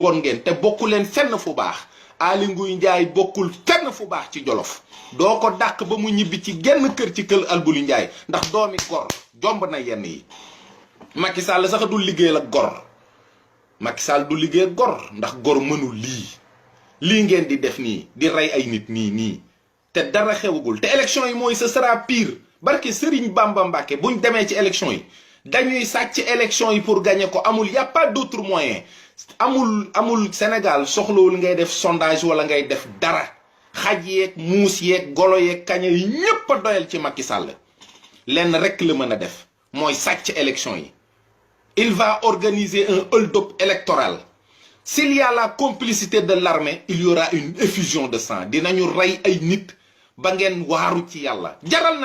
bon ngeen te bokku leen fenn fu baax Aly Ngouille Ndiaye bokkul fenn fu baax ci Jolof doo ko dàq ba mu ñibbi ci genn kër ci kër Alboury Ndiaye ndax doomi gor jomb na yenn yi Macky Sall sax du liggéeyal ak gor Macky Sall du liggéey ak gor ndax gor mënul lii ngeen di def nii di rey ay nit nii te dara xewugul te élection yi mooy ce sera pire barke Serigne Bamba Mbacké buñ demee ci élection yi dañuy sàcc élection yi pour gagner ko amul y a pas d'autre moyen amul Sénégal soxlawul ngay def sondage wala ngay def dara xaj yeeg muus yeeg golo yeeg kaña yi ñépp a doyal ci Macky Sall lenn rek la mën a def mooy sàcc élection yi il va organiser un hold-up électoral s'il y a la complicité de l'armée il y aura une effusion de sang dinañu rey ay nit ba ngeen waaru ci yàlla jaral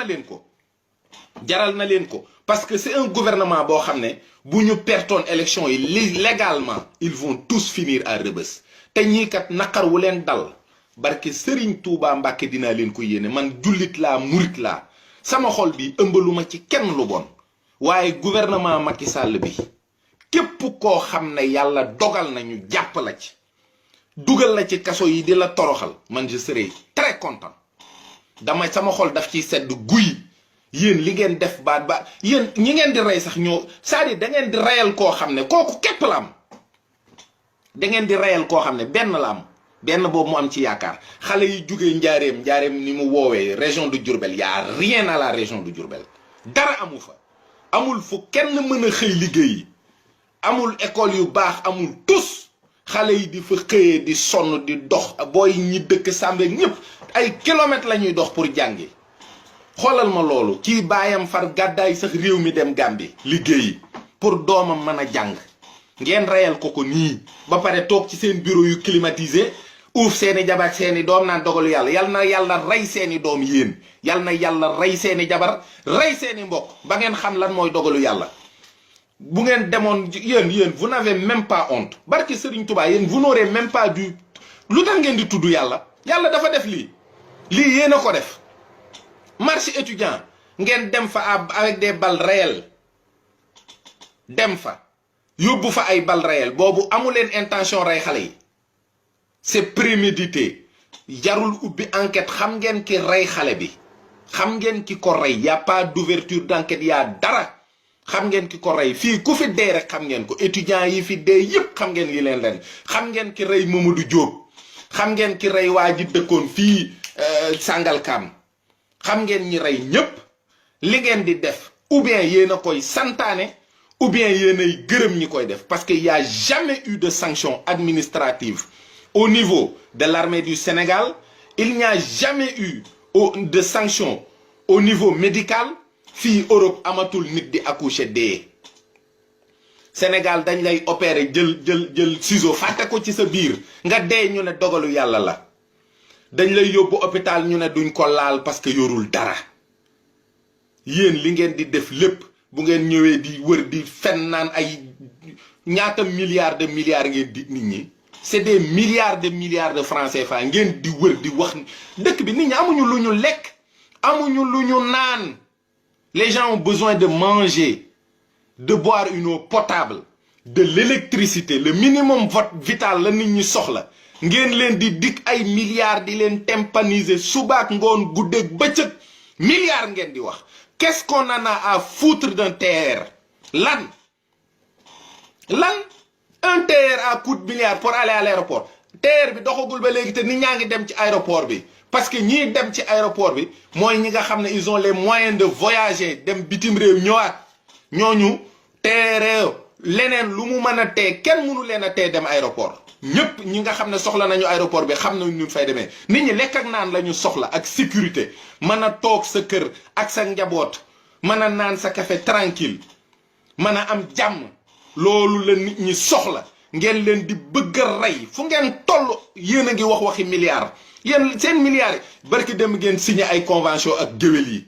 na leen ko parce que c'est un gouvernement boo xam ne bu ñu pertoon élection yi légalement ils vont tous finir à Rebeuss te ñii kat naqar wu leen dal barke Serigne Touba Mbacké dinaa leen ko yéene man jullit laa murit laa sama xol bi ëmbaluma ci kenn lu bon waaye gouvernement Macky Sall bi képp koo xam ne yàlla dogal nañu jàpp la ci dugal la ci kaso yi di la toroxal man je serai très content sama xol daf ciy sedd guy yéen li ngeen def ba yéen ñi ngeen di rey sax ñoo c'est-à-dire da ngeen di reyal koo xam ne kooku képp la am da ngeen di reyal koo xam ne benn la am benn boobu mu am ci yaakaar xale yi jugee njaareem ni mu woowee région de Diourbel y a rien à la région de Diourbel dara amu fa amul fu kenn mën a xëy liggéeyi amul école yu baax amul tous xale yi di fa xëyee di sonn di dox booy ñi dëkk Sàmbe ñëpp ay kilomètres la ñuy dox pour jàngi xoolal ma loolu kii baayam far gàddaay sax réew mi dem Gambie liggéeyi pour doomam mën a jàng ngeen reyal ko nii ba pare toog ci seen bureau yu climatisé uuf seeni jabar ak seeni doom naan dogalu yàlla yal na yàlla rey seeni doom yéen yal na yàlla rey seeni jabar rey seeni mbokk ba ngeen xam lan mooy dogalu yàlla bu ngeen demoon yéen vous n'avez même pas honte barki Serigne Touba yéen vous n'aurez même pas du lu tax ngeen di tudd yàlla dafa def lii yéen a ko def marche étudiant ngeen dem fa avec des balles réelles dem fa yóbbu fa ay balles réelles boobu amu leen intention rey xale yi c'est prémédité jarul ubbi enquête xam ngeen ki rey xale bi xam ngeen ki ko rey y a pas d'ouverture d'enquête y a dara xam ngeen ki ko rey fii ku fi dee rek xam ngeen ko étudiants yi fi dee yépp xam ngeen li leen xam ngeen ki rey Mamadou Diop xam ngeen ki rey waa ji dëkkoon fii Sangalkam xam ngeen ñi rey ñépp li ngeen di def ou bien yéen a koy santaane ou bien yéen ay gërëm ñi koy def parce que y a jamais eu de sanction administrative au niveau de l'armée du Sénégal il n'y a jamais eu de sanction au niveau médical fii Europe amatul nit di accoucher dee Sénégal dañ lay opérer jël ciseau fàtte ko ci sa biir nga dee ñu ne dogalu yàlla la dañ lay yóbbu hôpital ñu ne duñ ko laal parce que yorul dara yéen li ngeen di def lépp bu ngeen ñëwee di wër di fen naan ay ñaata milliards de milliards ngeen di nit ñi c'est des milliards de francs CFA ngeen di wër di wax dëkk bi nit ñi amuñu lu ñu lekk amuñu lu ñu naan les gens ont besoin de manger de boire une eau potable de l'électricité le minimum vital la nit ñi soxla ngeen leen di dik ay milliards di leen tympaniser subaak ngoon guddeeg bëccëg milliards ngeen di wax qu'est-ce qu'on en a à foutre d'un TER lan un TER à coup de milliards pour aller à l'aéroport TER bi doxagul ba léegi te nit ñaa ngi dem ci aéroport bi parce que ñii dem ci aéroport bi mooy ñi nga xam ne ils ont les moyens de voyager dem bitim réew ñëwaat ñooñu TER leneen lu mu mën a tee kenn mënu leen a tee dem aéroport ñëpp ñi nga xam ne soxla nañu aéroport bi xam nañu ñu fay demee nit ñi lekk ak naan la ñu soxla ak sécurité mën a toog sa kër ak sa njaboot mën a naan sa café tranquille mën a am jàmm loolu la nit ñi soxla ngeen leen di bëgg a rey fu ngeen toll yéen a ngi waxi milliards yéen seen milliards yi barki dem ngeen signé ay convention ak géwél yi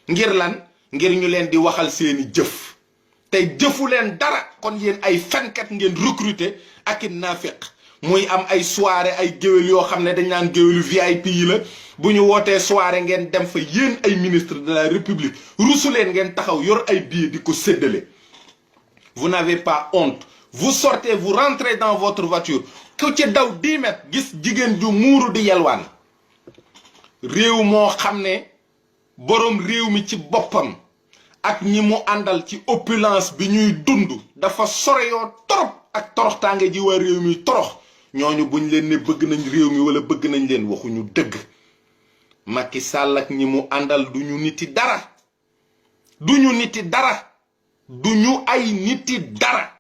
ngir lan ngir ñu leen di waxal seeni jëf te jëfu leen dara kon yéen ay fenkat ngeen recruter ak i naafiq muy am ay soirée ay géwél yoo xam ne dañ naan géwélu VIP yi la bu ñu wootee soirée ngeen dem fa yéen ay ministre de la République rusu leen ngeen taxaw yor ay billets di ko séddale vous n'avez pas honte vous sortez vous rentrez dans votre voiture ku ci daw 10 mètres gis jigéen ju muuru di yelwaan réew moo xam ne boroom réew mi ci boppam ak ñi mu àndal ci opulence bi ñuy dund dafa soreyoo torop ak toroxtaange ji waa réew mi torox ñooñu buñ leen ne bëgg nañ réew mi wala bëgg nañ leen waxuñu dëgg Macky Sall ak ñi mu àndal duñu niti dara duñu niti dara duñu ay niti dara